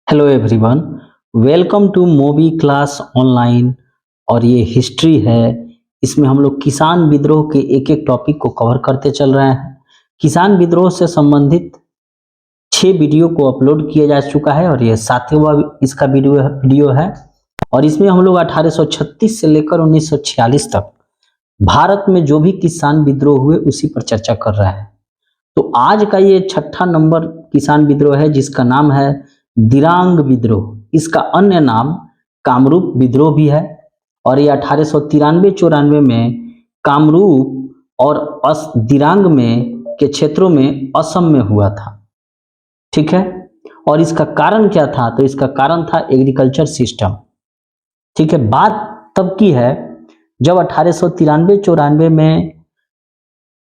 Hello everyone, welcome to movie class online. और ये history है। इसमें हम लोग किसान विद्रोह के एक एक टॉपिक को कवर करते चल रहे हैं। किसान विद्रोह से संबंधित 6 वीडियो को अपलोड किया जा चुका है और ये 7वां इसका वीडियो है। और इसमें हम लोग 1836 से लेकर 1946 तक भारत में जो भी किसान विद्रोह हुए उसी पर चर्चा कर रहे हैं। तो आज का ये 6ठा नंबर किसान विद्रोह है जिसका नाम है दिरांग विद्रोह। इसका अन्य नाम कामरूप विद्रोह भी है और ये 1893-94 में कामरूप और दिरांग में के क्षेत्रों में असम में हुआ था। ठीक है। और इसका कारण क्या था? तो इसका कारण था एग्रीकल्चर सिस्टम। ठीक है। बात तब की है जब 1893-94 में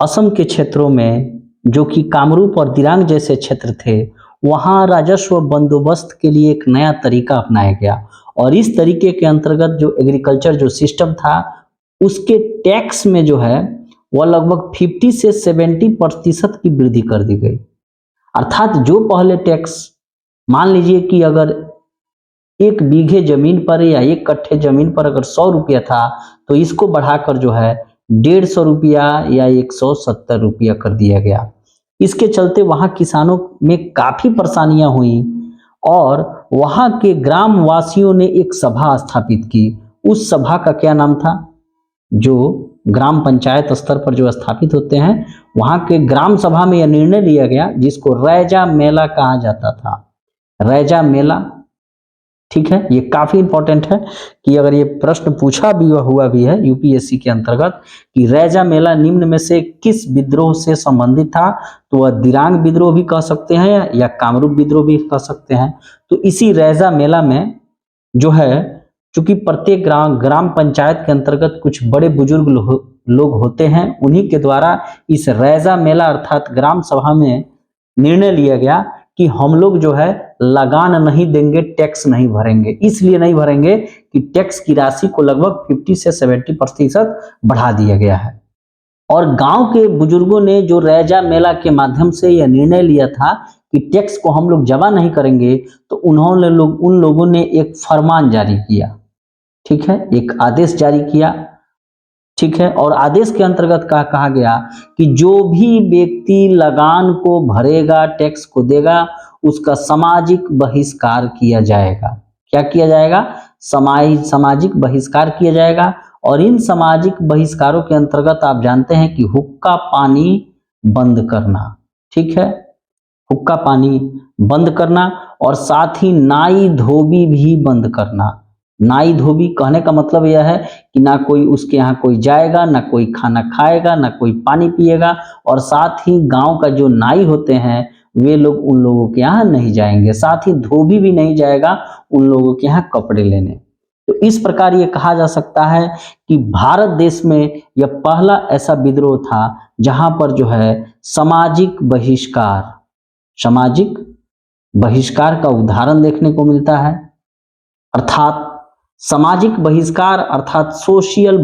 असम के क्षेत्रों में, जो कि कामरूप और दिरांग जैसे क्षेत्र थे, वहां राजस्व बंदोबस्त के लिए एक नया तरीका अपनाया गया। और इस तरीके के अंतर्गत जो एग्रीकल्चर जो सिस्टम था उसके टैक्स में जो है वह लगभग 50 से 70% की वृद्धि कर दी गई। अर्थात जो पहले टैक्स, मान लीजिए कि अगर 1 बीघे जमीन पर या 1 कट्ठे जमीन पर अगर 100 रुपया था, तो इसको बढ़ाकर जो है 150 रुपया या 170 रुपया कर दिया गया। इसके चलते वहां किसानों में काफी परेशानियां हुई और वहां के ग्राम वासियों ने एक सभा स्थापित की। उस सभा का क्या नाम था? जो ग्राम पंचायत स्तर पर जो स्थापित होते हैं, वहां के ग्राम सभा में यह निर्णय लिया गया जिसको रैजा मेला कहा जाता था। रैजा मेला। ठीक है। ये काफी इंपॉर्टेंट है कि अगर ये प्रश्न पूछा भी हुआ भी है यूपीएससी के अंतर्गत कि रैजा मेला निम्न में से किस विद्रोह से संबंधित था, तो वह दिरांग विद्रोह भी कह सकते हैं या कामरूप विद्रोह भी कह सकते हैं। तो इसी रैजा मेला में जो है, चूंकि प्रत्येक ग्राम पंचायत के अंतर्गत कुछ बड़े बुजुर्ग लोग होते हैं, उन्हीं के द्वारा इस रैजा मेला अर्थात ग्राम सभा में निर्णय लिया गया कि हम लोग जो है लगान नहीं देंगे, टैक्स नहीं भरेंगे। इसलिए नहीं भरेंगे कि टैक्स की राशि को लगभग 50 से 70% बढ़ा दिया गया है। और गांव के बुजुर्गों ने जो रैजा मेला के माध्यम से यह निर्णय लिया था कि टैक्स को हम लोग जमा नहीं करेंगे, तो उन लोगों ने एक फरमान जारी किया। ठीक है। एक आदेश जारी किया। ठीक है। और आदेश के अंतर्गत कहा गया कि जो भी व्यक्ति लगान को भरेगा, टैक्स को देगा, उसका सामाजिक बहिष्कार किया जाएगा। क्या किया जाएगा? सामाजिक बहिष्कार किया जाएगा। और इन सामाजिक बहिष्कारों के अंतर्गत आप जानते हैं कि हुक्का पानी बंद करना। ठीक है। हुक्का पानी बंद करना और साथ ही नाई धोबी भी बंद करना। नाई धोबी कहने का मतलब यह है कि ना कोई उसके यहाँ कोई जाएगा, ना कोई खाना खाएगा, ना कोई पानी पिएगा। और साथ ही गांव का जो नाई होते हैं वे लोग उन लोगों के यहाँ नहीं जाएंगे। साथ ही धोबी भी नहीं जाएगा उन लोगों के यहाँ कपड़े लेने। तो इस प्रकार ये कहा जा सकता है कि भारत देश में यह पहला ऐसा विद्रोह था जहां पर जो है सामाजिक बहिष्कार का उदाहरण देखने को मिलता है। अर्थात सामाजिक बहिष्कार अर्थात सोशियल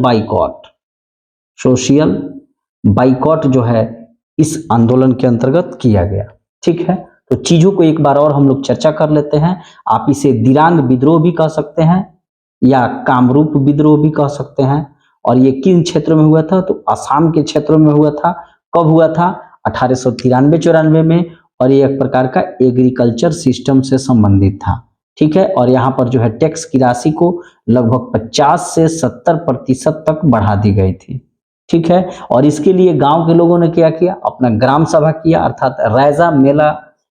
बाइकॉट जो है इस आंदोलन के अंतर्गत किया गया। ठीक है। तो चीजों को एक बार और हम लोग चर्चा कर लेते हैं। आप इसे दिरांग विद्रोह भी कह सकते हैं या कामरूप विद्रोह भी कह सकते हैं। और ये किन क्षेत्रों में हुआ था? तो असम के क्षेत्रों में हुआ था। कब हुआ था? 1893-94 में। और ये एक प्रकार का एग्रीकल्चर सिस्टम से संबंधित था। ठीक है। और यहाँ पर जो है टैक्स की राशि को लगभग 50 से 70% तक बढ़ा दी गई थी। ठीक है। और इसके लिए गांव के लोगों ने क्या किया? अपना ग्राम सभा किया, अर्थात रैजा मेला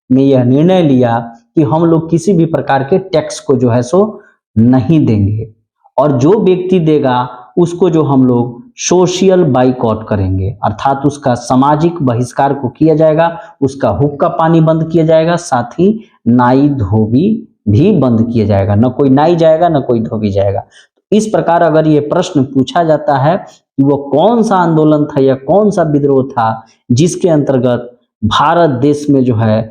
में यह निर्णय लिया कि हम लोग किसी भी प्रकार के टैक्स को जो है सो नहीं देंगे, और जो व्यक्ति देगा उसको जो हम लोग सोशल बाइकआउट करेंगे, अर्थात उसका सामाजिक बहिष्कार को किया जाएगा, उसका हुक्का पानी बंद किया जाएगा, साथ ही नाई धोबी भी बंद किया जाएगा। न कोई नाई जाएगा, न कोई धोबी जाएगा। इस प्रकार अगर ये प्रश्न पूछा जाता है कि वो कौन सा आंदोलन था या कौन सा विद्रोह था जिसके अंतर्गत भारत देश में जो है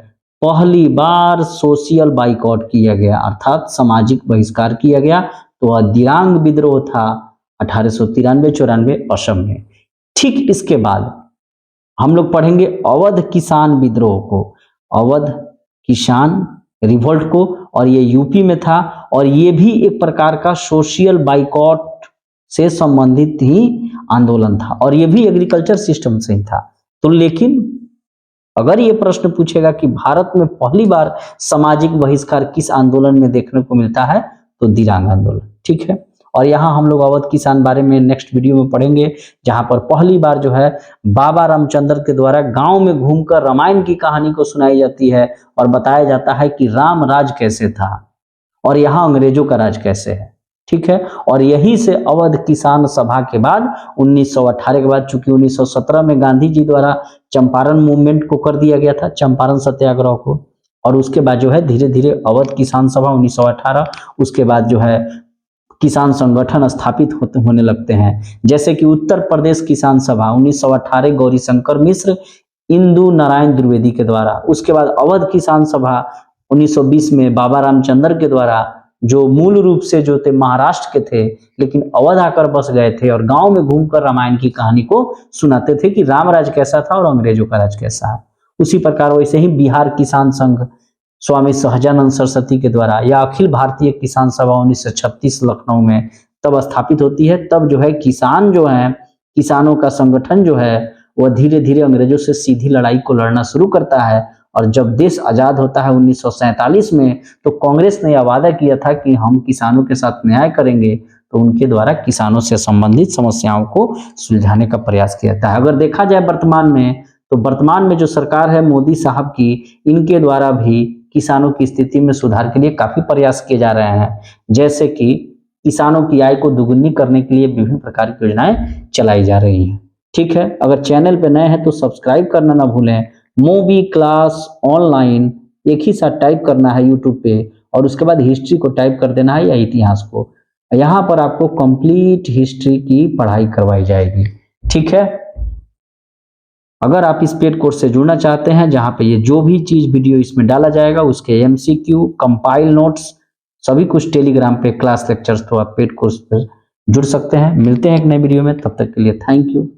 पहली बार सोशल बाइकआउट किया गया, अर्थात सामाजिक बहिष्कार किया गया, तो वह दिरांग विद्रोह था 1893-94 असम में। ठीक इसके बाद हम लोग पढ़ेंगे अवध किसान विद्रोह को। अवध किसान रिवोल्ट को, और ये यूपी में था, और ये भी एक प्रकार का सोशल बाइकॉट से संबंधित ही आंदोलन था, और ये भी एग्रीकल्चर सिस्टम से ही था। तो लेकिन अगर ये प्रश्न पूछेगा कि भारत में पहली बार सामाजिक बहिष्कार किस आंदोलन में देखने को मिलता है, तो दिरांग आंदोलन, ठीक है। और यहाँ हम लोग अवध किसान बारे में नेक्स्ट वीडियो में पढ़ेंगे, जहां पर पहली बार जो है बाबा रामचंद्र के द्वारा गांव में घूमकर रामायण की कहानी को सुनाई जाती है और बताया जाता है कि राम राज कैसे था और यहाँ अंग्रेजों का राज कैसे है, ठीक है। और यहीं से अवध किसान सभा के बाद 1918 के बाद, चूंकि 1917 में गांधी जी द्वारा चंपारण मूवमेंट को कर दिया गया था, चंपारण सत्याग्रह को, और उसके बाद जो है धीरे धीरे अवध किसान सभा 1918, उसके बाद जो है किसान संगठन स्थापित होने लगते हैं, जैसे कि उत्तर प्रदेश किसान सभा 1918 गौरीशंकर मिश्र, इंदु नारायण द्विवेदी के द्वारा, उसके बाद अवध किसान सभा 1920 में बाबा रामचंद्र के द्वारा, जो मूल रूप से जो थे महाराष्ट्र के थे लेकिन अवध आकर बस गए थे और गांव में घूमकर रामायण की कहानी को सुनाते थे कि राम राज कैसा था और अंग्रेजों का राज कैसा है। उसी प्रकार वैसे ही बिहार किसान संघ स्वामी सहजानंद सरस्वती के द्वारा, या अखिल भारतीय किसान सभा 1936 लखनऊ में तब स्थापित होती है। तब जो है किसान जो है, किसानों का संगठन जो है वह धीरे धीरे अंग्रेजों से सीधी लड़ाई को लड़ना शुरू करता है। और जब देश आजाद होता है 1947 में, तो कांग्रेस ने यह वादा किया था कि हम किसानों के साथ न्याय करेंगे, तो उनके द्वारा किसानों से संबंधित समस्याओं को सुलझाने का प्रयास किया था। अगर देखा जाए वर्तमान में, तो वर्तमान में जो सरकार है मोदी साहब की, इनके द्वारा भी किसानों की स्थिति में सुधार के लिए काफी प्रयास किए जा रहे हैं, जैसे कि किसानों की आय को दुगुनी करने के लिए विभिन्न प्रकार की योजनाएं चलाई जा रही हैं, ठीक है। अगर चैनल पे नए हैं तो सब्सक्राइब करना ना भूलें। मूवी क्लास ऑनलाइन एक ही साथ टाइप करना है यूट्यूब पे, और उसके बाद हिस्ट्री को टाइप कर देना है या इतिहास को। यहाँ पर आपको कंप्लीट हिस्ट्री की पढ़ाई करवाई जाएगी, ठीक है। अगर आप इस पेड कोर्स से जुड़ना चाहते हैं, जहां पे ये जो भी चीज वीडियो इसमें डाला जाएगा उसके MCQ, कंपाइल नोट्स, सभी कुछ टेलीग्राम पे क्लास लेक्चर्स, तो आप पेड कोर्स पर जुड़ सकते हैं। मिलते हैं एक नए वीडियो में, तब तक के लिए थैंक यू।